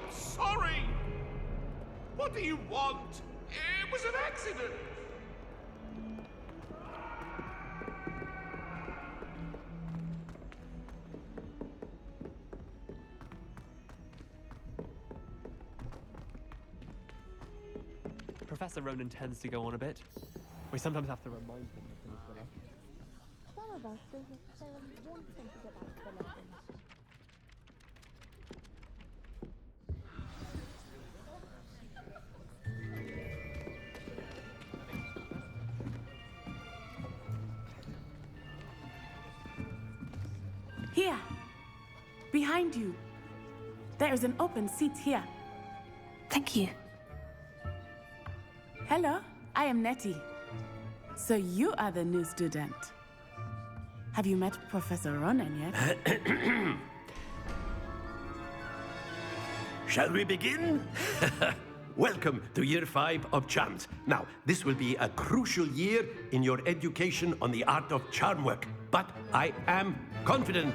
I'm sorry! What do you want? It was an accident! Professor Ronan tends to go on a bit. We sometimes have to remind him of things that are... Some of us don't necessarily want them to get back to the lessons. Here, behind you. There is an open seat here. Thank you. Hello, I am Nettie. So you are the new student. Have you met Professor Ronan yet? Shall we begin? Welcome to Year 5 of Charms. Now, this will be a crucial year in your education on the art of charm work. But I am confident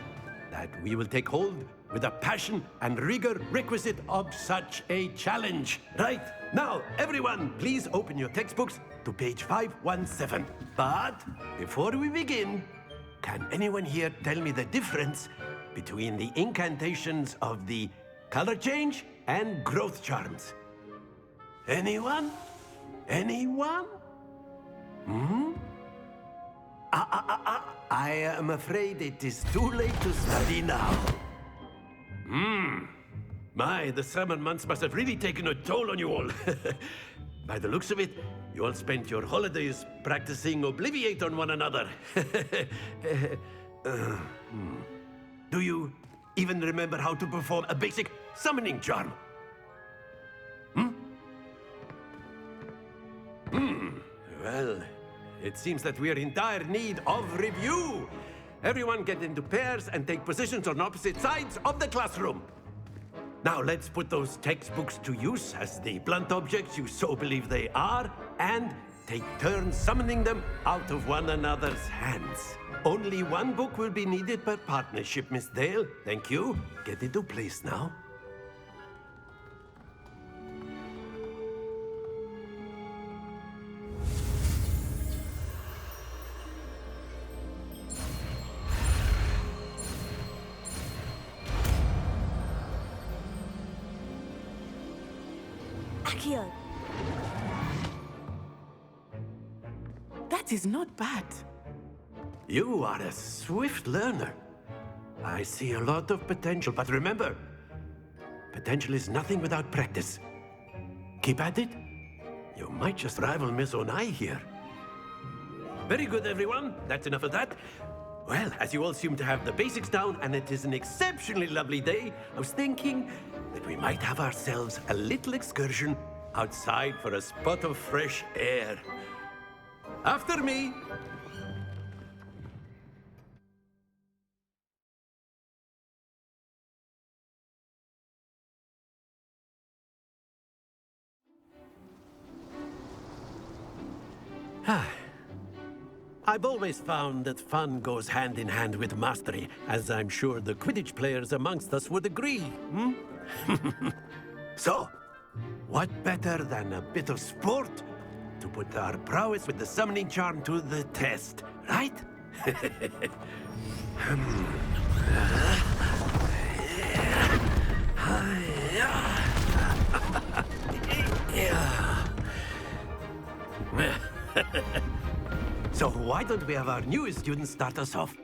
that we will take hold with the passion and rigor requisite of such a challenge. Right, now, everyone, please open your textbooks to page 517. But before we begin, can anyone here tell me the difference between the incantations of the color change and growth charms? Anyone? Anyone? I am afraid it is too late to study now. My, the summer months must have really taken a toll on you all. By the looks of it, you all spent your holidays practicing Obliviate on one another. Do you even remember how to perform a basic summoning charm? Well, it seems that we are in dire need of review. Everyone get into pairs and take positions on opposite sides of the classroom. Now let's put those textbooks to use as the blunt objects you so believe they are, and take turns summoning them out of one another's hands. Only one book will be needed per partnership, Miss Dale. Thank you. Get into place now. Accio! That is not bad. You are a swift learner. I see a lot of potential, but remember, potential is nothing without practice. Keep at it. You might just rival Miss Onai here. Very good, everyone. That's enough of that. Well, as you all seem to have the basics down, and it is an exceptionally lovely day, I was thinking that we might have ourselves a little excursion outside for a spot of fresh air. After me. I've always found that fun goes hand in hand with mastery, as I'm sure the Quidditch players amongst us would agree. So, what better than a bit of sport to put our prowess with the summoning charm to the test, right? So why don't we have our newest student start us off?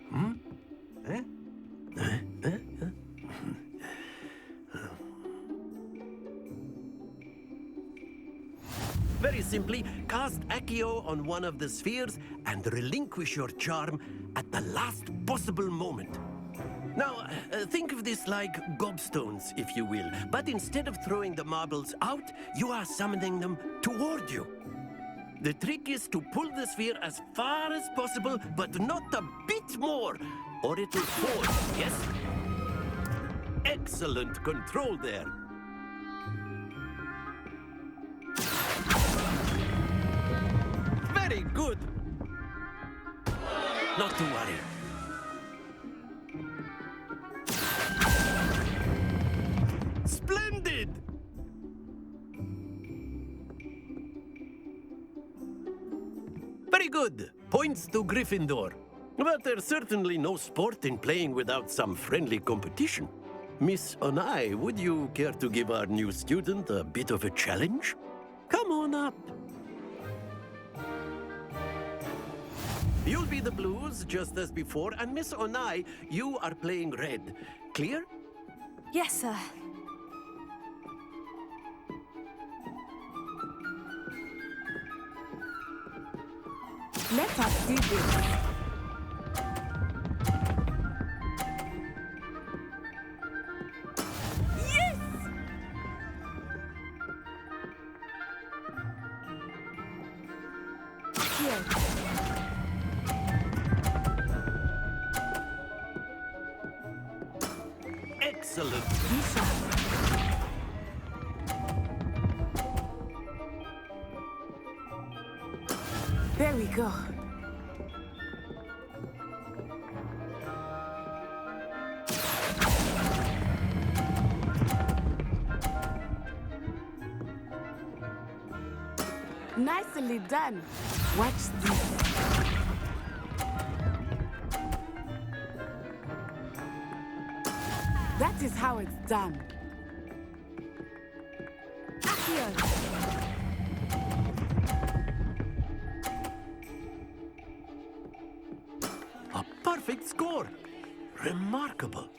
Very simply, cast Accio on one of the spheres and relinquish your charm at the last possible moment. Now, think of this like gobstones, if you will. But instead of throwing the marbles out, you are summoning them toward you. The trick is to pull the sphere as far as possible, but not a bit more, or it'll fall, yes? Excellent control there. Very good. Not to worry. Splendid! Very good. Points to Gryffindor. But there's certainly no sport in playing without some friendly competition. Miss Onai, would you care to give our new student a bit of a challenge? Come on up. You'll be the blues, just as before, and Miss Onai, you are playing red. Clear? Yes, sir. Let us see this. Excellent. There we go. Nicely done. Watch this. That is how it's done. Accio. A perfect score. Remarkable.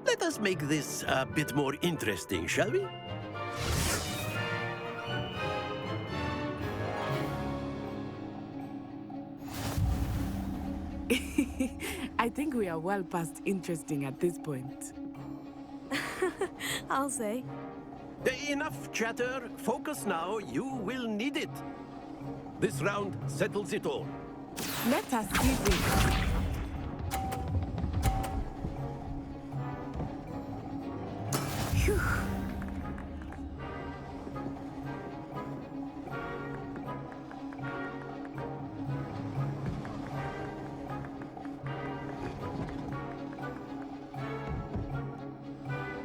Let us make this a bit more interesting, shall we? I think we are well past interesting at this point. I'll say. Enough chatter. Focus now. You will need it. This round settles it all. Let us see this. Phew.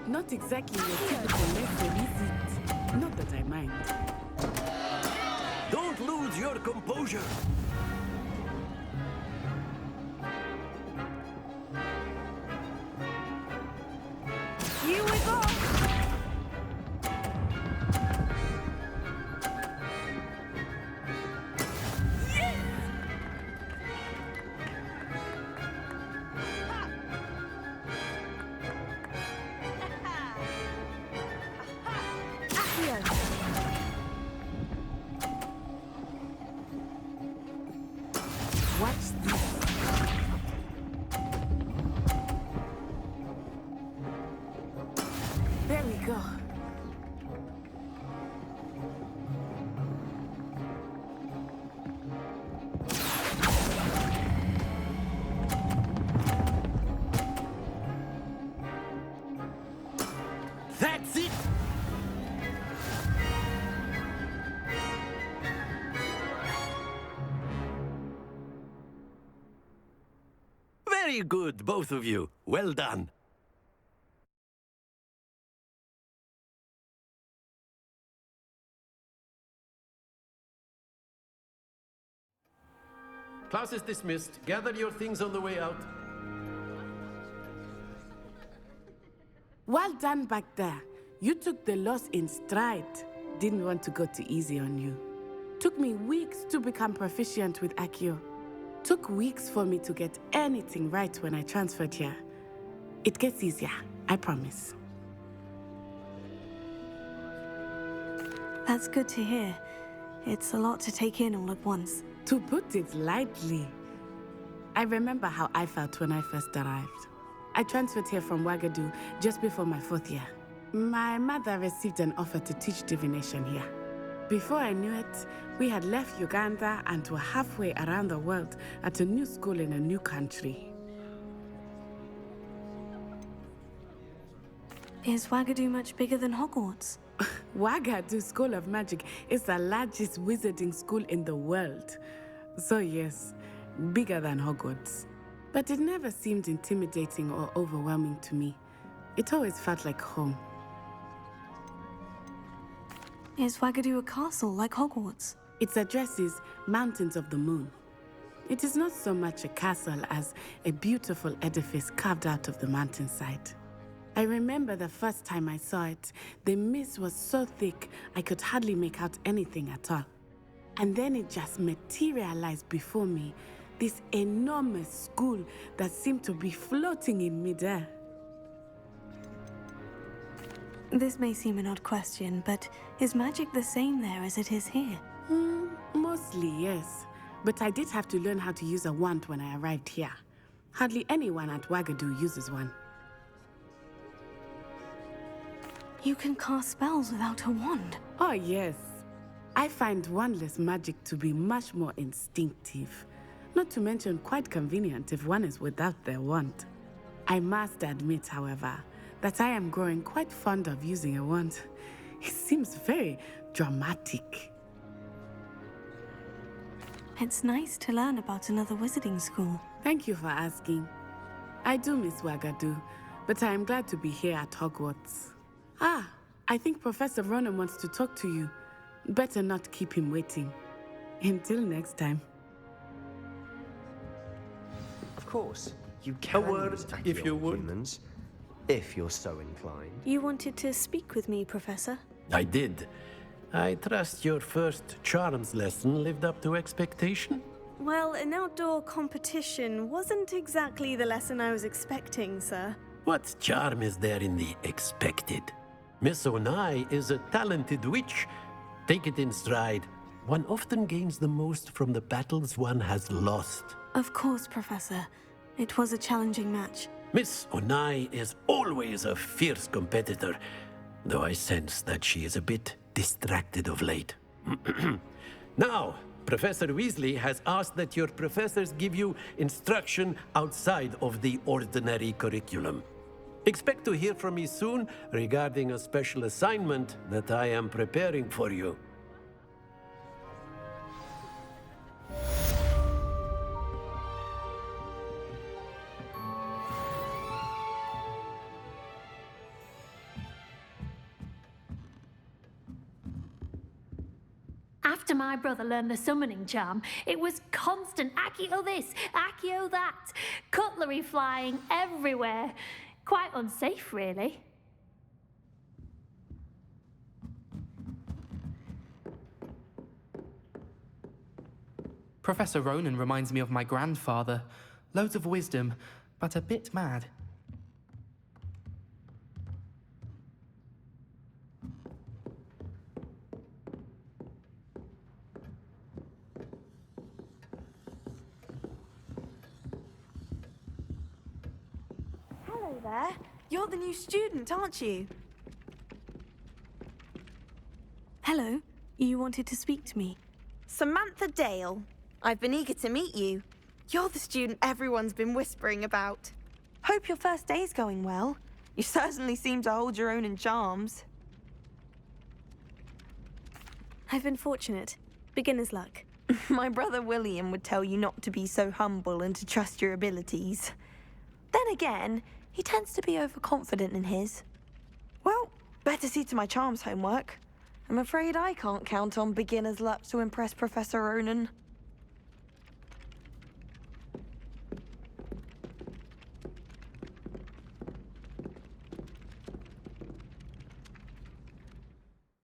Not exactly your typical lesson, is it? Not that I mind. Don't lose your composure. Here we go! Watch this. There we go. That's it. Very good, both of you. Well done. Class is dismissed. Gather your things on the way out. Well done back there. You took the loss in stride. Didn't want to go too easy on you. Took me weeks to become proficient with Accio. Took weeks for me to get anything right when I transferred here. It gets easier, I promise. That's good to hear. It's a lot to take in all at once. To put it lightly, I remember how I felt when I first arrived. I transferred here from Ouagadougou just before my 4th year. My mother received an offer to teach divination here. Before I knew it, we had left Uganda and were halfway around the world at a new school in a new country. Is Ouagadougou much bigger than Hogwarts? Ouagadougou School of Magic is the largest wizarding school in the world. So yes, bigger than Hogwarts. but it never seemed intimidating or overwhelming to me. It always felt like home. Is Wagadu a castle like Hogwarts? Its address is Mountains of the Moon. It is not so much a castle as a beautiful edifice carved out of the mountainside. I remember the first time I saw it, the mist was so thick I could hardly make out anything at all. And then it just materialized before me, this enormous school that seemed to be floating in midair. This may seem an odd question, but is magic the same there as it is here? Mostly, yes. But I did have to learn how to use a wand when I arrived here. Hardly anyone at Wagadu uses one. You can cast spells without a wand. Oh, yes. I find wandless magic to be much more instinctive. Not to mention quite convenient if one is without their wand. I must admit, however, that I am growing quite fond of using a wand. It seems very dramatic. It's nice to learn about another wizarding school. Thank you for asking. I do miss Wagadu, but I am glad to be here at Hogwarts. I think Professor Ronan wants to talk to you. Better not keep him waiting. Until next time. Of course, you can word, use if Accio you would. humans, if you're so inclined. You wanted to speak with me, Professor? I did. I trust your first charms lesson lived up to expectation? Well, an outdoor competition wasn't exactly the lesson I was expecting, sir. What charm is there in the expected? Miss Onai is a talented witch. Take it in stride. One often gains the most from the battles one has lost. Of course, Professor. It was a challenging match. Miss Onai is always a fierce competitor, though I sense that she is a bit distracted of late. Now, Professor Weasley has asked that your professors give you instruction outside of the ordinary curriculum. Expect to hear from me soon regarding a special assignment that I am preparing for you. After my brother learned the summoning charm, it was constant Accio this, Accio that, cutlery flying everywhere. Quite unsafe, really. Professor Ronan reminds me of my grandfather. Loads of wisdom, but a bit mad. Hello there. You're the new student, aren't you? Hello. You wanted to speak to me? Samantha Dale. I've been eager to meet you. You're the student everyone's been whispering about. Hope your first day's going well. You certainly seem to hold your own in charms. I've been fortunate. Beginner's luck. My brother William would tell you not to be so humble and to trust your abilities. Then again, he tends to be overconfident in his. Well, better see to my charms homework. I'm afraid I can't count on beginner's luck to impress Professor Ronan.